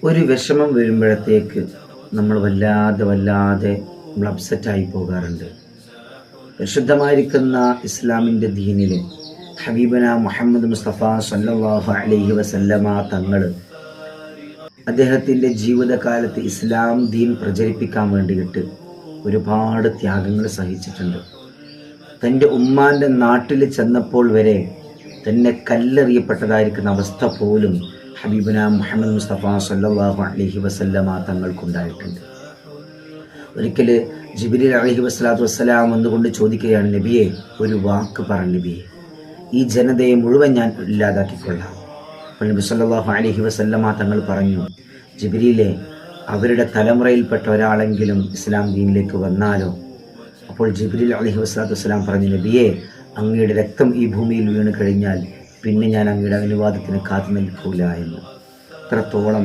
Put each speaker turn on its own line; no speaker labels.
ഒരു വിഷമം വരുമ്പോഴത്തേക്ക് നമ്മൾ വല്ലാതെ നമ്മൾ അപ്സെറ്റായി പോകാറുണ്ട്. പരിശുദ്ധമായിരിക്കുന്ന ഇസ്ലാമിൻ്റെ ദീനിൽ ഹബീബന മുഹമ്മദ് മുസ്തഫ സല്ലല്ലാഹു അലൈഹി വസല്ലമ തങ്ങൾ അദ്ദേഹത്തിൻ്റെ ജീവിതകാലത്ത് ഇസ്ലാം ദീൻ പ്രചരിപ്പിക്കാൻ വേണ്ടിയിട്ട് ഒരുപാട് ത്യാഗങ്ങൾ സഹിച്ചിട്ടുണ്ട്. തൻ്റെ ഉമ്മാൻ്റെ നാട്ടിൽ ചെന്നപ്പോൾ വരെ തന്നെ കല്ലെറിയപ്പെട്ടതായിരിക്കുന്ന അവസ്ഥ പോലും ഹബീബന മുഹമ്മദ് മുസ്തഫ സല്ലല്ലാഹു അലൈഹി വസല്ലമ തങ്ങൾക്കുണ്ടായിട്ടുണ്ട്. ഒരിക്കൽ ജിബ്രീൽ അലൈഹി വസ്സലാത്തു വസ്സലാം വന്നുകൊണ്ട് ചോദിക്കുകയാണ്, നബിയെ, ഒരു വാക്ക് പറ നബിയെ, ഈ ജനതയെ മുഴുവൻ ഞാൻ ഇല്ലാതാക്കിക്കൊള്ളാം. അപ്പോൾ നബി സല്ലല്ലാഹു അലൈഹി വസല്ലമ തങ്ങൾ പറഞ്ഞു, ജിബ്രീലെ, അവരുടെ തലമുറയിൽപ്പെട്ട ഒരാളെങ്കിലും ഇസ്ലാം ദീനിലേക്ക് വന്നാലോ? അപ്പോൾ ജിബ്രീൽ അലൈഹി വസ്സലാത്തു വസ്സലാം പറഞ്ഞു, നബിയെ, അങ്ങയുടെ രക്തം ഈ ഭൂമിയിൽ വീണ് കഴിഞ്ഞാൽ പിന്നെ ഞാൻ അങ്ങയുടെ അനുവാദത്തിന് കാത്തു നിൽക്കൂല എന്ന്. അത്രത്തോളം